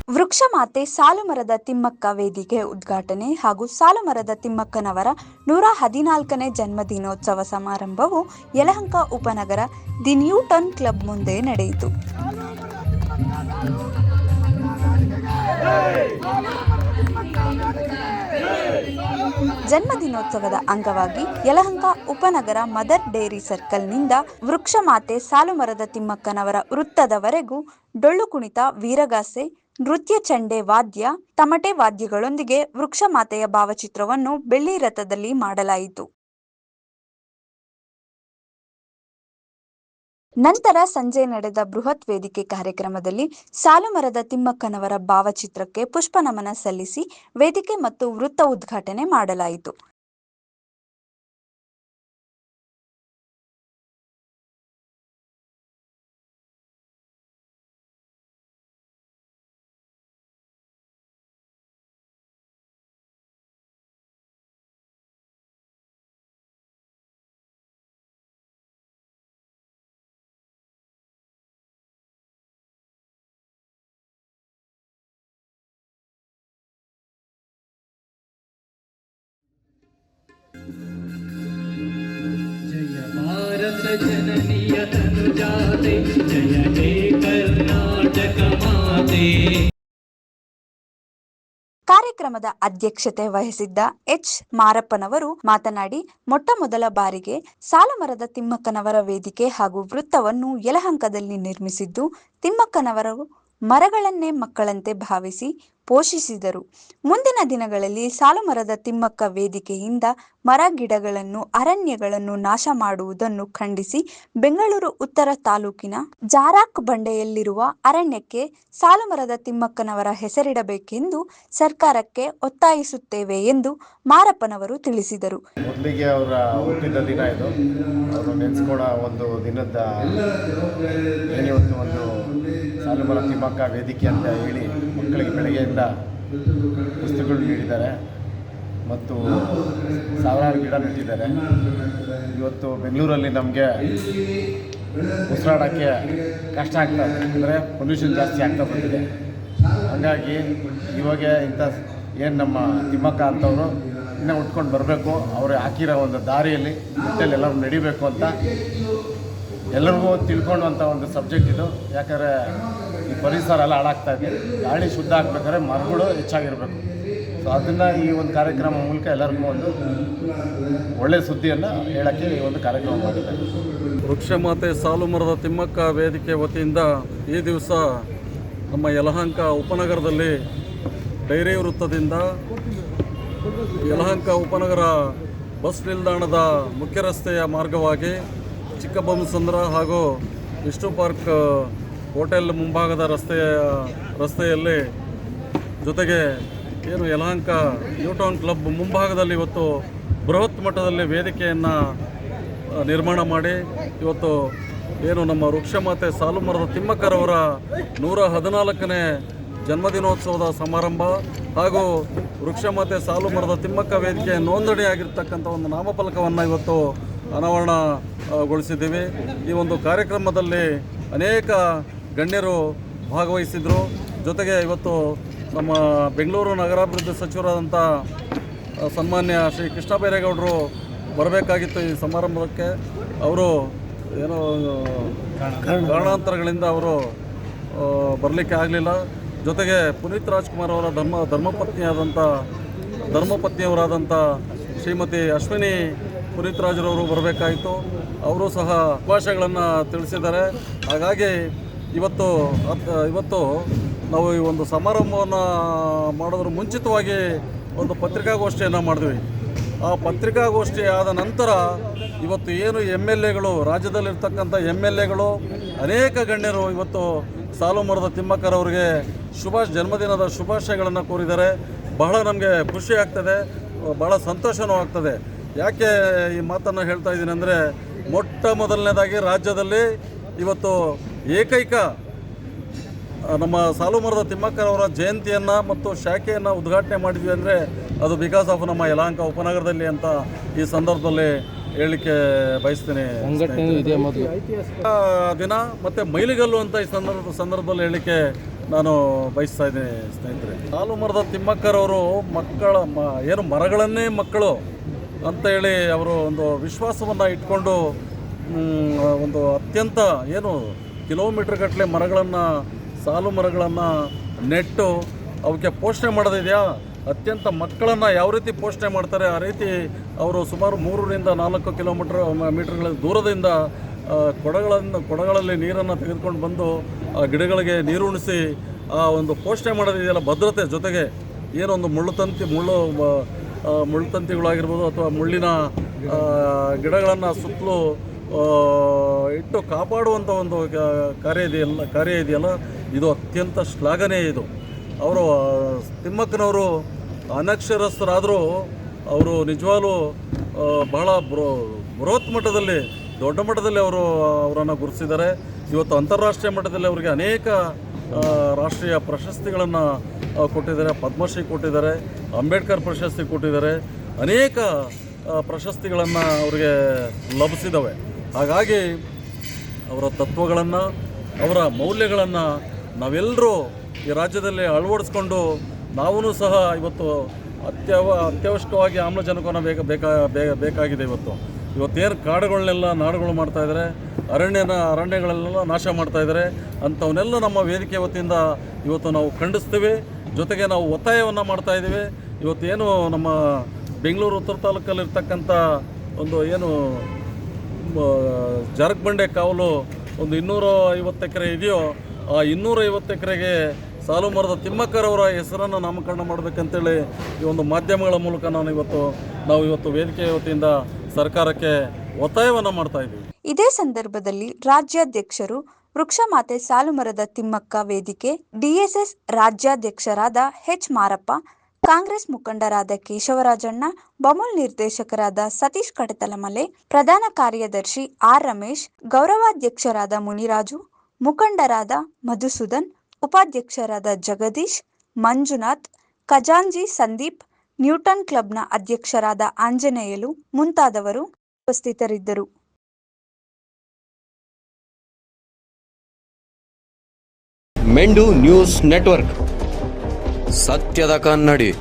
ವೃಕ್ಷಮಾತೆ ಸಾಲುಮರದ ತಿಮ್ಮಕ್ಕ ವೇದಿಕೆ ಉದ್ಘಾಟನೆ ಹಾಗೂ ಸಾಲುಮರದ ತಿಮ್ಮಕ್ಕನವರ 114ನೇ ಜನ್ಮದಿನೋತ್ಸವ ಸಮಾರಂಭವು ಯಲಹಂಕ ಉಪನಗರ ದಿ ನ್ಯೂಟನ್ ಕ್ಲಬ್ ಮುಂದೆ ನಡೆಯಿತು. ಜನ್ಮದಿನೋತ್ಸವದ ಅಂಗವಾಗಿ ಯಲಹಂಕ ಉಪನಗರ ಮದರ್ ಡೇರಿ ಸರ್ಕಲ್ನಿಂದ ವೃಕ್ಷಮಾತೆ ಸಾಲುಮರದ ತಿಮ್ಮಕ್ಕನವರ ವೃತ್ತದವರೆಗೂ ಡೊಳ್ಳು ಕುಣಿತ, ವೀರಗಾಸೆ, ನೃತ್ಯ, ಚಂಡೆ ವಾದ್ಯ, ತಮಟೆ ವಾದ್ಯಗಳೊಂದಿಗೆ ವೃಕ್ಷಮಾತೆಯ ಭಾವಚಿತ್ರವನ್ನು ಬೆಳ್ಳಿ ರಥದಲ್ಲಿ ಮಾಡಲಾಯಿತು. ನಂತರ ಸಂಜೆ ನಡೆದ ಬೃಹತ್ ವೇದಿಕೆ ಕಾರ್ಯಕ್ರಮದಲ್ಲಿ ಸಾಲುಮರದ ತಿಮ್ಮಕ್ಕನವರ ಭಾವಚಿತ್ರಕ್ಕೆ ಪುಷ್ಪ ನಮನ ಸಲ್ಲಿಸಿ ವೇದಿಕೆ ಮತ್ತು ವೃತ್ತ ಉದ್ಘಾಟನೆ ಮಾಡಲಾಯಿತು. जय भारत जननीय तनुजाते, जय हे कर्नाटक माते. ಕಾರ್ಯಕ್ರಮದ ಅಧ್ಯಕ್ಷತೆ ವಹಿಸಿದ್ದ ಎಚ್ ಮಾರಪ್ಪನವರು ಮಾತನಾಡಿ, ಮೊಟ್ಟಮೊದಲ ಬಾರಿಗೆ ಸಾಲುಮರದ ತಿಮ್ಮಕ್ಕನವರ ವೇದಿಕೆ ಹಾಗೂ ವೃತ್ತವನ್ನು ಯಲಹಂಕದಲ್ಲಿ ನಿರ್ಮಿಸಿದ್ದು, ತಿಮ್ಮಕ್ಕನವರು ಮರಗಳನ್ನೇ ಮಕ್ಕಳಂತೆ ಭಾವಿಸಿ ಪೋಷಿಸಿದರು. ಮುಂದಿನ ದಿನಗಳಲ್ಲಿ ಸಾಲುಮರದ ತಿಮ್ಮಕ್ಕ ವೇದಿಕೆಯಿಂದ ಮರ ಗಿಡಗಳನ್ನು, ಅರಣ್ಯಗಳನ್ನು ನಾಶ ಮಾಡುವುದನ್ನು ಖಂಡಿಸಿ ಬೆಂಗಳೂರು ಉತ್ತರ ತಾಲೂಕಿನ ಜಾರಾಕ್ ಬಂಡೆಯಲ್ಲಿರುವ ಅರಣ್ಯಕ್ಕೆ ಸಾಲುಮರದ ತಿಮ್ಮಕ್ಕನವರ ಹೆಸರಿಡಬೇಕೆಂದು ಸರ್ಕಾರಕ್ಕೆ ಒತ್ತಾಯಿಸುತ್ತೇವೆ ಎಂದು ಮಾರಪ್ಪನವರು ತಿಳಿಸಿದರು. ಮೊದಲಿಗೆ ಅವರ ಹುಟ್ಟಿದ ದಿನ ಇದು, ಅವರು ನೆನೆಸ್ಕೊಳ್ಳೋ ಒಂದು ದಿನದ ಏನಿವತ್ತು ಒಂದು ಸಾಲುಮರ ತಿಮ್ಮಕ್ಕ ವೇದಿಕೆ ಅಂತ ಹೇಳಿ ಮಕ್ಕಳಿಗೆ ಬೆಳಗ್ಗೆಯಿಂದ ಪುಸ್ತಕಗಳು ನೀಡಿದ್ದಾರೆ ಮತ್ತು ಸಾವಿರಾರು ಗಿಡ ನೆಟ್ಟಿದ್ದಾರೆ. ಇವತ್ತು ಬೆಂಗಳೂರಲ್ಲಿ ನಮಗೆ ಉಸಿರಾಡೋಕ್ಕೆ ಕಷ್ಟ ಆಗ್ತದೆ, ಅಂದರೆ ಪೊಲ್ಯೂಷನ್ ಜಾಸ್ತಿ ಆಗ್ತಾ ಬಂದಿದೆ. ಹಾಗಾಗಿ ಇವಾಗ ಇಂಥ ಏನು ನಮ್ಮ ತಿಮ್ಮಕ್ಕ ಅಂತವರು ಇನ್ನೂ ಉಟ್ಕೊಂಡು ಬರಬೇಕು, ಅವರು ಹಾಕಿರೋ ಒಂದು ದಾರಿಯಲ್ಲಿ ನಿಟ್ಟಲ್ಲಿ ಎಲ್ಲರೂ ನಡಿಬೇಕು ಅಂತ ಎಲ್ಲರಿಗೂ ತಿಳ್ಕೊಳ್ಳುವಂಥ ಒಂದು ಸಬ್ಜೆಕ್ಟ್ ಇದು. ಯಾಕಂದರೆ ಈ ಪರಿಸರ ಎಲ್ಲ ಹಾಳಾಗ್ತಾ ಇದೆ, ಗಾಳಿ ಶುದ್ಧ ಆಗಬೇಕಾದ್ರೆ ಮರಗಳು ಹೆಚ್ಚಾಗಿರಬೇಕು. ಸೊ ಅದನ್ನು ಈ ಒಂದು ಕಾರ್ಯಕ್ರಮ ಮೂಲಕ ಎಲ್ಲರಿಗೂ ಒಂದು ಒಳ್ಳೆಯ ಸುದ್ದಿಯನ್ನು ಹೇಳೋಕ್ಕೆ ಈ ಒಂದು ಕಾರ್ಯಕ್ರಮ ಮಾಡಿದ್ದಾರೆ. ವೃಕ್ಷಮಾತೆ ಸಾಲುಮರದ ತಿಮ್ಮಕ್ಕ ವೇದಿಕೆ ವತಿಯಿಂದ ಈ ದಿವಸ ನಮ್ಮ ಯಲಹಂಕ ಉಪನಗರದಲ್ಲಿ ಡೈರಿ ವೃತ್ತದಿಂದ ಯಲಹಂಕ ಉಪನಗರ ಬಸ್ ನಿಲ್ದಾಣದ ಮುಖ್ಯ ರಸ್ತೆಯ ಮಾರ್ಗವಾಗಿ ಚಿಕ್ಕಬೊಮ್ಮಸಂದ್ರ ಹಾಗೂ ವಿಷ್ಣು ಪಾರ್ಕ್ ಹೋಟೆಲ್ ಮುಂಭಾಗದ ರಸ್ತೆಯಲ್ಲಿ ಜೊತೆಗೆ ಏನು ಯಲಹಂಕ ನ್ಯೂಟೌನ್ ಕ್ಲಬ್ ಮುಂಭಾಗದಲ್ಲಿ ಇವತ್ತು ಬೃಹತ್ ಮಟ್ಟದಲ್ಲಿ ವೇದಿಕೆಯನ್ನು ನಿರ್ಮಾಣ ಮಾಡಿ ಇವತ್ತು ಏನು ನಮ್ಮ ವೃಕ್ಷಮಾತೆ ಸಾಲುಮರದ ತಿಮ್ಮಕ್ಕರವರ 114ನೇ ಜನ್ಮದಿನೋತ್ಸವದ ಸಮಾರಂಭ ಹಾಗೂ ವೃಕ್ಷಮಾತೆ ಸಾಲುಮರದ ತಿಮ್ಮಕ್ಕ ವೇದಿಕೆ ನೋಂದಣಿಯಾಗಿರ್ತಕ್ಕಂಥ ಒಂದು ನಾಮಫಲಕವನ್ನು ಇವತ್ತು ಅನಾವರಣಗೊಳಿಸಿದ್ದೀವಿ. ಈ ಒಂದು ಕಾರ್ಯಕ್ರಮದಲ್ಲಿ ಅನೇಕ ಗಣ್ಯರು ಭಾಗವಹಿಸಿದರು. ಜೊತೆಗೆ ಇವತ್ತು ನಮ್ಮ ಬೆಂಗಳೂರು ನಗರಾಭಿವೃದ್ಧಿ ಸಚಿವರಾದಂಥ ಸನ್ಮಾನ್ಯ ಶ್ರೀ ಕೃಷ್ಣ ಬೈರೇಗೌಡರು ಬರಬೇಕಾಗಿತ್ತು ಈ ಸಮಾರಂಭಕ್ಕೆ. ಅವರು ಏನೋ ಕಾರಣಾಂತರಗಳಿಂದ ಅವರು ಬರಲಿಕ್ಕೆ ಆಗಲಿಲ್ಲ. ಜೊತೆಗೆ ಪುನೀತ್ ರಾಜ್ಕುಮಾರ್ ಅವರ ಧರ್ಮಪತ್ನಿಯವರಾದಂಥ ಶ್ರೀಮತಿ ಅಶ್ವಿನಿ ಪುನೀತ್ ರಾಜ್ರವರು ಬರಬೇಕಾಯಿತು. ಅವರು ಸಹ ಶುಭಾಶಯಗಳನ್ನು ತಿಳಿಸಿದ್ದಾರೆ. ಹಾಗಾಗಿ ಇವತ್ತು ನಾವು ಈ ಒಂದು ಸಮಾರಂಭವನ್ನು ಮಾಡೋದ್ರ ಮುಂಚಿತವಾಗಿ ಒಂದು ಪತ್ರಿಕಾಗೋಷ್ಠಿಯನ್ನು ಮಾಡಿದ್ವಿ. ಆ ಪತ್ರಿಕಾಗೋಷ್ಠಿ ಆದ ನಂತರ ಇವತ್ತು ಏನು MLAಗಳು, ರಾಜ್ಯದಲ್ಲಿರ್ತಕ್ಕಂಥ MLAಗಳು, ಅನೇಕ ಗಣ್ಯರು ಇವತ್ತು ಸಾಲುಮರದ ತಿಮ್ಮಕ್ಕರವರಿಗೆ ಜನ್ಮದಿನದ ಶುಭಾಶಯಗಳನ್ನು ಕೋರಿದ್ದಾರೆ. ಬಹಳ ನಮಗೆ ಖುಷಿ ಆಗ್ತದೆ, ಬಹಳ ಸಂತೋಷವೂ ಆಗ್ತದೆ. ಯಾಕೆ ಈ ಮಾತನ್ನು ಹೇಳ್ತಾ ಇದ್ದೀನಿ ಅಂದರೆ, ಮೊಟ್ಟ ಮೊದಲನೇದಾಗಿ ರಾಜ್ಯದಲ್ಲಿ ಇವತ್ತು ಏಕೈಕ ನಮ್ಮ ಸಾಲುಮರದ ತಿಮ್ಮಕ್ಕರವರ ಜಯಂತಿಯನ್ನು ಮತ್ತು ಶಾಖೆಯನ್ನು ಉದ್ಘಾಟನೆ ಮಾಡಿದ್ವಿ ಅಂದರೆ ಅದು ಬಿಕಾಸ್ ಆಫ್ ನಮ್ಮ ಯಲಹಂಕ ಉಪನಗರದಲ್ಲಿ ಅಂತ ಈ ಸಂದರ್ಭದಲ್ಲಿ ಹೇಳಲಿಕ್ಕೆ ಬಯಸ್ತೀನಿ. ದಿನ ಮತ್ತು ಮೈಲಿಗಲ್ಲು ಅಂತ ಈ ಸಂದರ್ಭದಲ್ಲಿ ಹೇಳಲಿಕ್ಕೆ ನಾನು ಬಯಸ್ತಾ ಇದ್ದೀನಿ ಸ್ನೇಹಿತರೆ. ಸಾಲು ಮರದ ತಿಮ್ಮಕ್ಕರವರು ಏನು ಮರಗಳನ್ನೇ ಮಕ್ಕಳು ಅಂತ ಹೇಳಿ ಅವರು ಒಂದು ವಿಶ್ವಾಸವನ್ನು ಇಟ್ಕೊಂಡು ಒಂದು ಅತ್ಯಂತ ಏನು ಕಿಲೋಮೀಟ್ರ್ ಗಟ್ಟಲೆ ಸಾಲು ಮರಗಳನ್ನು ನೆಟ್ಟು ಅವಕ್ಕೆ ಪೋಷಣೆ ಮಾಡೋದಿದೆಯಾ, ಅತ್ಯಂತ ಮಕ್ಕಳನ್ನು ಯಾವ ರೀತಿ ಪೋಷಣೆ ಮಾಡ್ತಾರೆ ಆ ರೀತಿ ಅವರು ಸುಮಾರು 3-4 ಮೀಟರ್ಗಳ ದೂರದಿಂದ ಕೊಡಗಳಲ್ಲಿ ನೀರನ್ನು ತೆಗೆದುಕೊಂಡು ಬಂದು ಆ ಗಿಡಗಳಿಗೆ ನೀರುಣಿಸಿ ಆ ಒಂದು ಪೋಷಣೆ ಮಾಡೋದಿದೆಯಲ್ಲ, ಭದ್ರತೆ ಜೊತೆಗೆ ಏನೊಂದು ಮುಳ್ಳುತಂತಿಗಳಾಗಿರ್ಬೋದು ಅಥವಾ ಮುಳ್ಳಿನ ಗಿಡಗಳನ್ನು ಸುತ್ತಲೂ ಇಟ್ಟು ಕಾಪಾಡುವಂಥ ಒಂದು ಕಾರ್ಯ ಇದೆಯಲ್ಲ, ಇದು ಅತ್ಯಂತ ಶ್ಲಾಘನೀಯ. ಇದು ಅವರು ತಿಮ್ಮಕ್ಕನವರು ಅನಕ್ಷರಸ್ಥರಾದರೂ ಅವರು ನಿಜವಾಗ್ಲೂ ಬಹಳ ಬೃಹತ್ ಮಟ್ಟದಲ್ಲಿ ದೊಡ್ಡ ಮಟ್ಟದಲ್ಲಿ ಅವರನ್ನು ಗುರುತಿಸಿದ್ದಾರೆ. ಇವತ್ತು ಅಂತಾರಾಷ್ಟ್ರೀಯ ಮಟ್ಟದಲ್ಲಿ ಅವರಿಗೆ ಅನೇಕ ರಾಷ್ಟ್ರೀಯ ಪ್ರಶಸ್ತಿಗಳನ್ನು ಕೊಟ್ಟಿದ್ದಾರೆ. ಪದ್ಮಶ್ರೀ ಕೊಟ್ಟಿದ್ದಾರೆ, ಅಂಬೇಡ್ಕರ್ ಪ್ರಶಸ್ತಿ ಕೊಟ್ಟಿದ್ದಾರೆ, ಅನೇಕ ಪ್ರಶಸ್ತಿಗಳನ್ನು ಅವರಿಗೆ ಲಭಿಸಿದ್ದಾವೆ. ಹಾಗಾಗಿ ಅವರ ತತ್ವಗಳನ್ನು, ಅವರ ಮೌಲ್ಯಗಳನ್ನು ನಾವೆಲ್ಲರೂ ಈ ರಾಜ್ಯದಲ್ಲಿ ಅಳವಡಿಸ್ಕೊಂಡು ನಾವೂ ಸಹ ಇವತ್ತು ಅತ್ಯವಶ್ಯಕವಾಗಿ ಆಮ್ಲಜನಕವನ್ನು ಬೇಕಾಗಿದೆ. ಇವತ್ತೇನು ಕಾಡುಗಳನ್ನೆಲ್ಲ ನಾಡುಗಳು ಮಾಡ್ತಾಯಿದ್ದಾರೆ, ಅರಣ್ಯಗಳೆಲ್ಲ ನಾಶ ಮಾಡ್ತಾಯಿದ್ದಾರೆ. ಅಂಥವನ್ನೆಲ್ಲ ನಮ್ಮ ವೇದಿಕೆ ವತಿಯಿಂದ ಇವತ್ತು ನಾವು ಖಂಡಿಸ್ತೀವಿ. ಜೊತೆಗೆ ನಾವು ಒತ್ತಾಯವನ್ನು ಮಾಡ್ತಾಯಿದ್ದೀವಿ. ಇವತ್ತೇನು ನಮ್ಮ ಬೆಂಗಳೂರು ಉತ್ತರ ತಾಲೂಕಲ್ಲಿರ್ತಕ್ಕಂಥ ಒಂದು ಏನು ಜಾರಕಬಂಡೆ ಕಾವಲು ಒಂದು 250 ಎಕರೆ ಇದೆಯೋ, ಆ 250 ಎಕರೆಗೆ ಸಾಲು ಮರದ ತಿಮ್ಮಕ್ಕರವರ ಹೆಸರನ್ನು ನಾಮಕರಣ ಮಾಡಬೇಕಂತೇಳಿ ಈ ಒಂದು ಮಾಧ್ಯಮಗಳ ಮೂಲಕ ನಾವು ಇವತ್ತು ವೇದಿಕೆ ವತಿಯಿಂದ ಸರ್ಕಾರಕ್ಕೆ ಒತ್ತಾಯವನ್ನು ಮಾಡ್ತಾ ಇದ್ದೀವಿ. ಇದೇ ಸಂದರ್ಭದಲ್ಲಿ ರಾಜ್ಯಾಧ್ಯಕ್ಷರು ವೃಕ್ಷಮಾತೆ ಸಾಲುಮರದ ತಿಮ್ಮಕ್ಕ ವೇದಿಕೆ ಡಿಎಸ್ಎಸ್ ರಾಜ್ಯಾಧ್ಯಕ್ಷರಾದ ಎಚ್ ಮಾರಪ್ಪ, ಕಾಂಗ್ರೆಸ್ ಮುಖಂಡರಾದ ಕೇಶವರಾಜಣ್ಣ, ಬಮೂಲ್ ನಿರ್ದೇಶಕರಾದ ಸತೀಶ್ ಕಡತಲಮಲೆ, ಪ್ರಧಾನ ಕಾರ್ಯದರ್ಶಿ ಆರ್ ರಮೇಶ್, ಗೌರವಾಧ್ಯಕ್ಷರಾದ ಮುನಿರಾಜು, ಮುಖಂಡರಾದ ಮಧುಸೂದನ್, ಉಪಾಧ್ಯಕ್ಷರಾದ ಜಗದೀಶ್, ಮಂಜುನಾಥ್, ಖಜಾಂಜಿ ಸಂದೀಪ್, ನ್ಯೂಟನ್ ಕ್ಲಬ್ನ ಅಧ್ಯಕ್ಷರಾದ ಆಂಜನೇಯಲು ಮುಂತಾದವರು ಉಪಸ್ಥಿತರಿದ್ದರು. ಮೆಂಡು ನ್ಯೂಸ್ ನೆಟ್ವರ್ಕ್, ಸತ್ಯದ ಕನ್ನಡಿ.